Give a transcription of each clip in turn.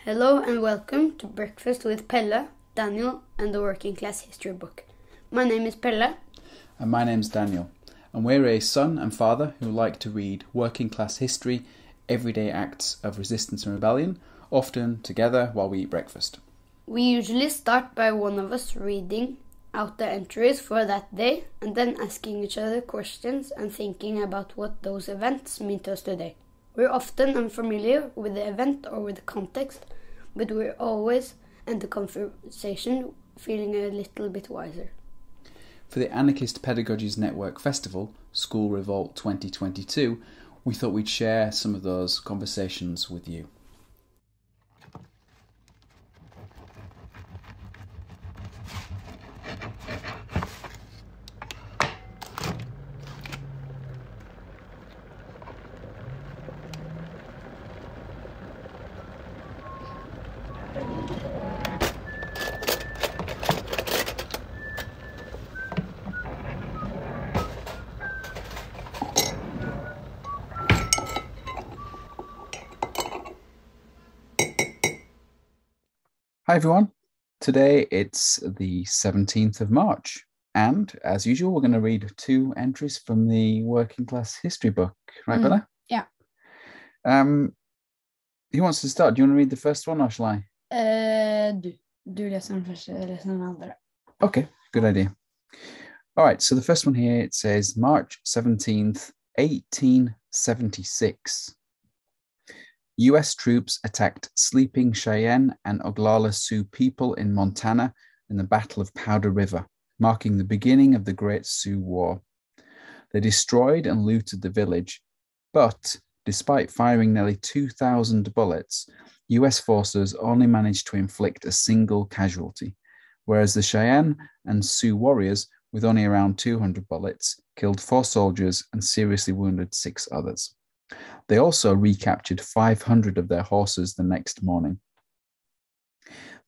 Hello and welcome to Breakfast with Pelle, Daniel and the Working Class History Book. My name is Pelle. And my name's Daniel. And we're a son and father who like to read working class history, everyday acts of resistance and rebellion, often together while we eat breakfast. We usually start by one of us reading out the entries for that day and then asking each other questions and thinking about what those events mean to us today. We're often unfamiliar with the event or with the context, but we're always end the conversation feeling a little bit wiser. For the Anarchist Pedagogies Network Festival, School Revolt 2022, we thought we'd share some of those conversations with you. Hi everyone, today it's the 17th of March and as usual we're going to read two entries from the Working Class History book, right Bella? Yeah. Who wants to start? Do you want to read the first one or shall I? Du leser den første, jeg leser den andre. Okay, good idea. All right, so the first one here, it says March 17th, 1876. U.S. troops attacked sleeping Cheyenne and Oglala Sioux people in Montana in the Battle of Powder River, marking the beginning of the Great Sioux War. They destroyed and looted the village, but despite firing nearly 2,000 bullets, U.S. forces only managed to inflict a single casualty, whereas the Cheyenne and Sioux warriors, with only around 200 bullets, killed 4 soldiers and seriously wounded 6 others. They also recaptured 500 of their horses the next morning.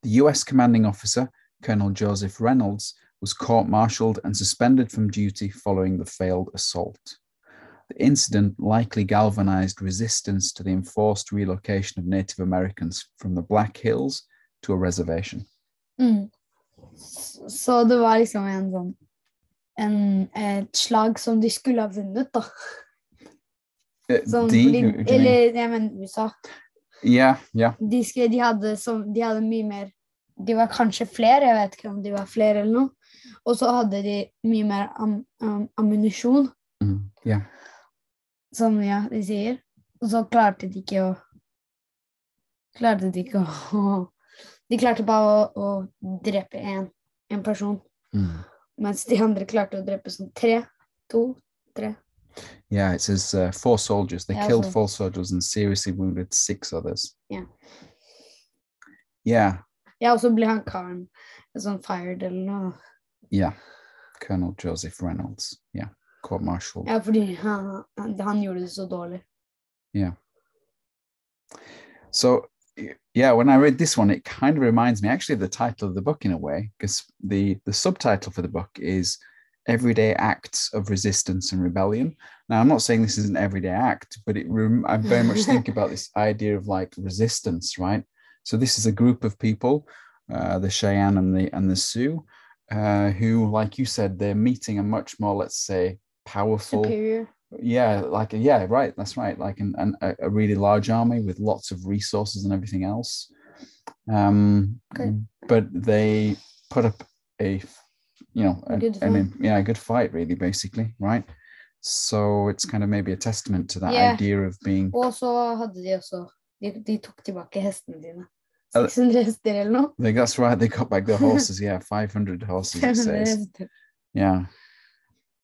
The U.S. commanding officer, Colonel Joseph Reynolds, was court-martialed and suspended from duty following the failed assault. The incident likely galvanized resistance to the enforced relocation of Native Americans from the Black Hills to a reservation. Så det var liksom et slag som de skulle ha vunnet da. USA. Yeah. De hadde mye mer. De var kanskje flere, jeg vet ikke om de var flere eller noe. Og så hadde de mye mer ammunisjon. Yeah. Som de sier. Og så klarte de ikke å de klarte bare å drepe en person. Mens de andre klarte å drepe sånn 3. Yeah, it says 4 soldiers. They killed 4 soldiers and seriously wounded 6 others. Yeah. Yeah. Ja, og så ble han karen sånn fired eller noe. Yeah, Colonel Joseph Reynolds. Yeah, court-martialed. Ja, fordi han gjorde det så dårlig. Yeah. So, yeah, when I read this one, it kind of reminds me actually of the title of the book in a way, because the subtitle for the book is Everyday Acts of Resistance and Rebellion. Now, I'm not saying this is an everyday act, but I very much think about this idea of like resistance, right? So this is a group of people, the Cheyenne and the Sioux, who, like you said, they're meeting a much more, let's say, powerful, superior. Yeah, right. That's right. Like a really large army with lots of resources and everything else. But they put up a good fight, really, basically, right? So it's kind of maybe a testament to that idea of being. Og så hadde de også, de tok tilbake hestene dine. 600 hester eller noe. That's right, they got back their horses, 500 horses, it says. Yeah.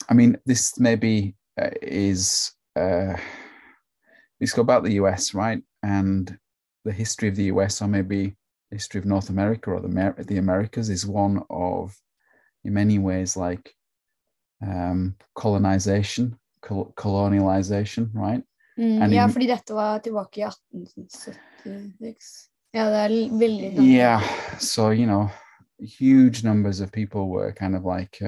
I mean, this maybe is, let's go about the US, right? And the history of the US, or maybe the history of North America or the Americas, is one of, in many ways, like colonization, colonialization, right? Ja, fordi dette var tilbake i 1876. Ja, det veldig. Yeah, so, huge numbers of people were kind of like,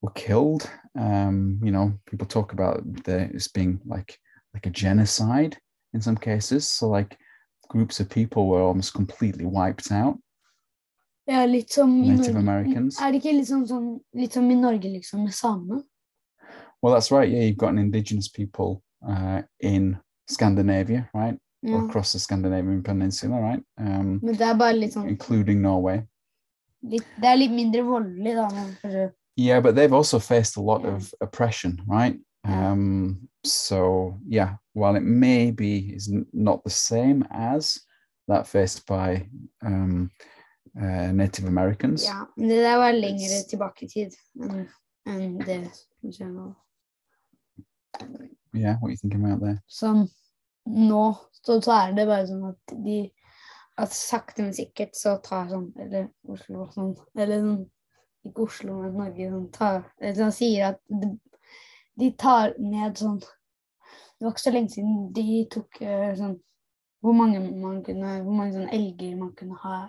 were killed. People talk about this being like a genocide in some cases. So like groups of people were almost completely wiped out. Ja, litt som i Native Norge. Americans. Det ikke litt som i Norge, liksom, med same? Well, that's right. Yeah, you've got an indigenous people in Scandinavia, right? Ja. Or across the Scandinavian peninsula, right? Men det bare litt sånn, including Norway. det litt mindre voldelig da, kanskje. Yeah, but they've also faced a lot of oppression, right? Yeah. So yeah, while it maybe is not the same as that faced by Native Americans. Ja, men det der var lengre tilbake I tid enn det som skjer nå. Yeah, what are you thinking about there? Sånn, nå så det bare sånn at sakte men sikkert så tar sånn, eller Oslo sånn, eller sånn, ikke Oslo, men Norge sånn, eller sånn sier at de tar ned sånn, det var ikke så lenge siden de tok sånn, hvor mange sånn elger man kunne ha.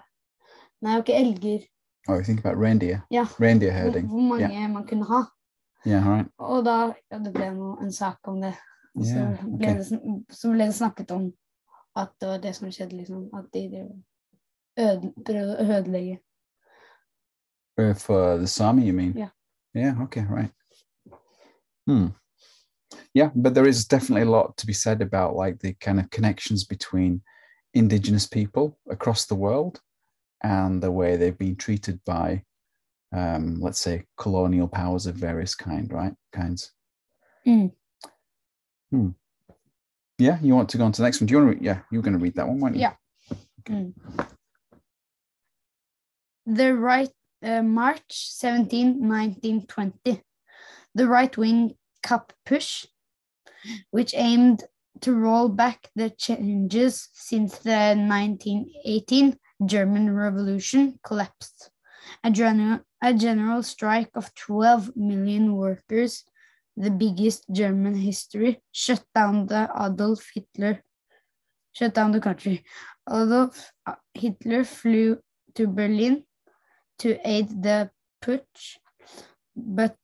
Nei, ikke elger. Oh, you think about reindeer? Ja. Reindeer herding. Hvor mange man kunne ha. Yeah, right. Og da, ja, det ble en sak om det. Og så ble det snakket om at det var det som skjedde, liksom, at de prøvde å ødelegge. For the Sami, you mean? Yeah. Yeah, okay, right. Yeah, but there is definitely a lot to be said about like the kind of connections between indigenous people across the world and the way they've been treated by, let's say, colonial powers of various kinds. Yeah, you want to go on to the next one? Do you want to? Yeah, you were going to read that one, weren't you? Yeah. Okay. The March 17, 1920, the right-wing Kapp push, which aimed to roll back the changes since the 1918 German Revolution, collapsed. A general strike of 12 million workers, the biggest German history, shut down the country. Adolf Hitler flew to Berlin to aid the putsch, but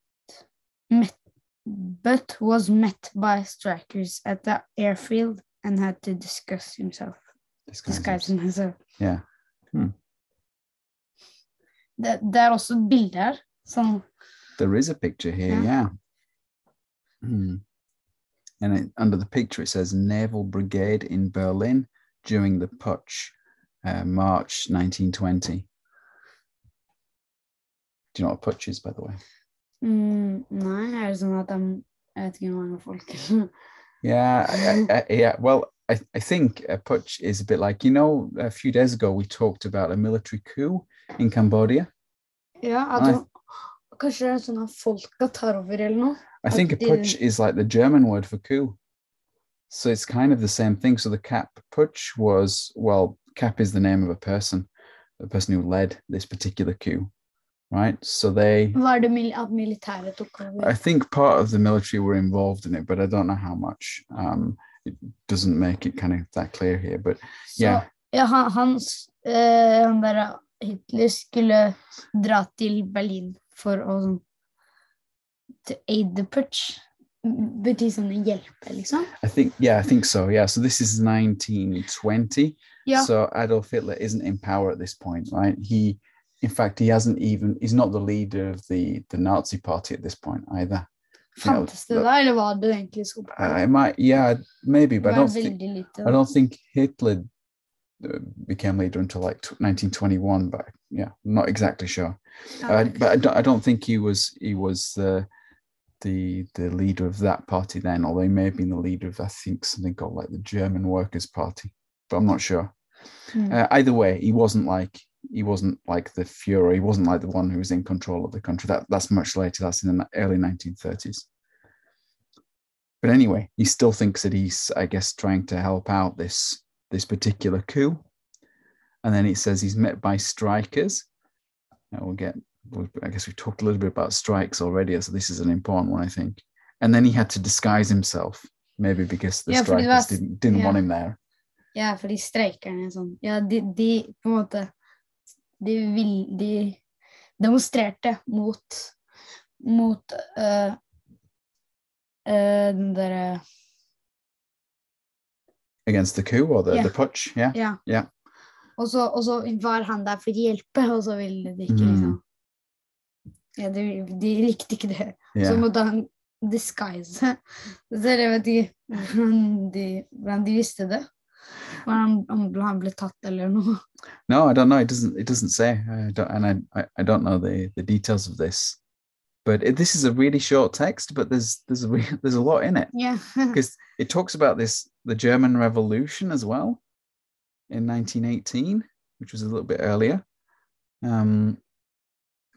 was met by strikers at the airfield and had to disguise himself. Yeah. Det also bilder her. Sånn. There is a picture here, yeah. And under the picture it says Naval Brigade in Berlin during the putsch, March 1920. Do you know what a putsch is, by the way? Nei, sånn at jeg vet ikke mange folk. Yeah, well, I think a putsch is a bit like, you know, a few days ago we talked about a military coup in Cambodia. Ja, kanskje det sånn at folka tar over eller noe. I think a putsch is like the German word for coup. So it's kind of the same thing. So the Kapp putsch was, well, Kapp is the name of a person who led this particular coup, right? So Var det at militæret tok over? I think part of the military were involved in it, but I don't know how much. It doesn't make it kind of that clear here, but yeah. Ja, han der Hitler skulle dra til Berlin for å to aid the putsch. Betyr sånn hjelpe, liksom? I think so, yeah. So this is 1920. Yeah. So Adolf Hitler isn't in power at this point, right? He's not the leader of the Nazi party at this point either. Fantes det da, eller var det egentlig så? It might, yeah, maybe, but I don't think Hitler became leader until like 1921, but yeah, I'm not exactly sure. But I don't think he was the leader of that party then, although he may have been the leader of, I think, something called like the German Workers' Party, but I'm not sure. Either way, he wasn't like the Führer. He wasn't like the one who was in control of the country. That's much later. That's in the early 1930s. But anyway, he still thinks that he's, I guess, trying to help out this particular coup. And then it says he's met by strikers. I guess we talked a little bit about strikes already, so this is an important one, I think. And then he had to disguise himself, maybe because the strikers didn't want him there. Ja, for de streikerne sånn. Ja, de på en måte, de demonstrerte mot den der Against the coup or the putsch, yeah. Ja. Og så var han der for å hjelpe, og så ville de ikke liksom. Ja, de likte ikke det. Så måtte han disguise. Så jeg vet ikke hvordan de visste det. Om han ble tatt eller noe. No, I don't know. It doesn't say. I don't know the details of this. But this is a really short text, but there's a lot in it. Yeah. Because it talks about the German Revolution as well in 1918, which was a little bit earlier.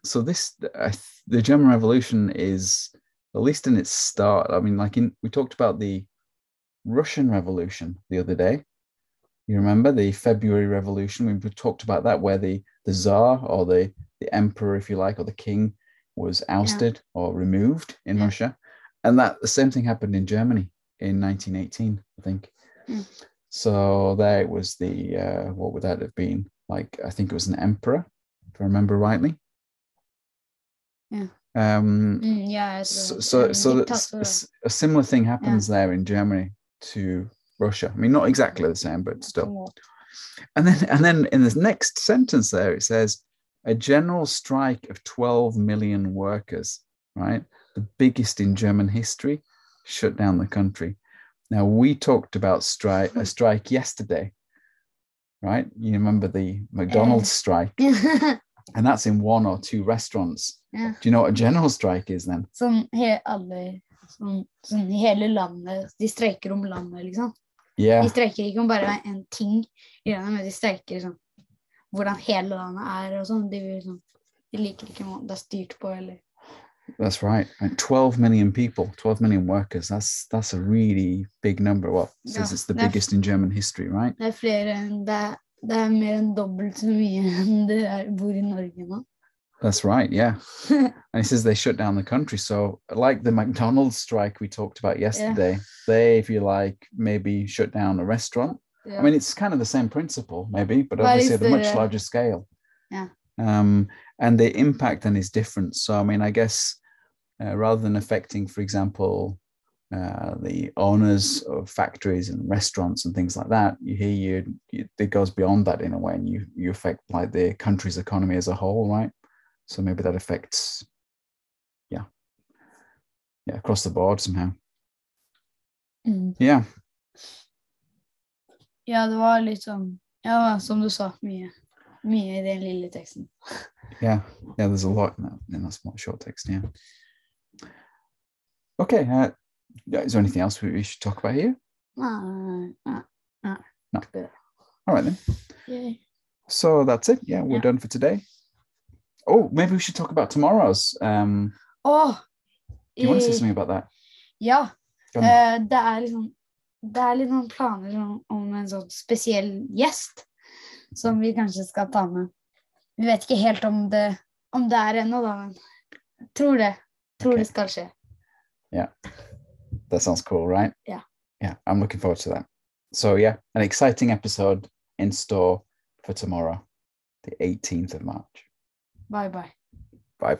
So the German Revolution is, at least in its start, I mean, we talked about the Russian Revolution the other day. You remember the February Revolution? We talked about that, where the Tsar or the emperor, if you like, or the king was ousted or removed in Russia. And the same thing happened in Germany in 1918, I think. So there it was what would that have been? Like, I think it was an emperor, if I remember rightly. Yeah. So a similar thing happens there in Germany to Russia. I mean, not exactly the same, but still. And then in the next sentence there, it says, a general strike of 12 million workers, right? The biggest in German history, shut down the country. Now, we talked about a strike yesterday, right? You remember the McDonald's strike? And that's in 1 or 2 restaurants. Yeah. Do you know what a general strike is then? Sånn hele landet, de streiker om landet, liksom. Yeah. De streiker ikke om bare en ting i landet, men de streiker sånn, hvordan hele landet og sånn. De liker ikke måten det styrt på, eller. That's right. And 12 million people, 12 million workers. That's a really big number. Well, since it's the biggest in German history, right? Det flere enn det mer enn dobbelt så mye enn det bor i Norge nå. That's right, yeah. And he says they shut down the country. So like the McDonald's strike we talked about yesterday, they, if you like, maybe shut down a restaurant. Yeah. I mean, it's kind of the same principle, maybe, but obviously at a much larger scale. Yeah. And the impact then is different. So, I mean, I guess rather than affecting, for example, the owners of factories and restaurants and things like that, it goes beyond that in a way, and you affect like the country's economy as a whole, right? So maybe that affects, across the board somehow. Yeah. Ja, det var litt sånn, som du sa, mye i den lille teksten. Yeah, there's a lot in that small short text, yeah. Okay, is there anything else we should talk about here? No. All right then. Yeah. So that's it. Yeah, we're done for today. Oh, maybe we should talk about tomorrow's. Do you want to say something about that? Ja, det litt noen planer om en sånn spesiell gjest som vi kanskje skal ta med. Vi vet ikke helt om det ennå da, men tror det skal skje. Yeah, that sounds cool, right? Yeah, I'm looking forward to that. So an exciting episode in store for tomorrow, the 18th of March. Bye. Bye.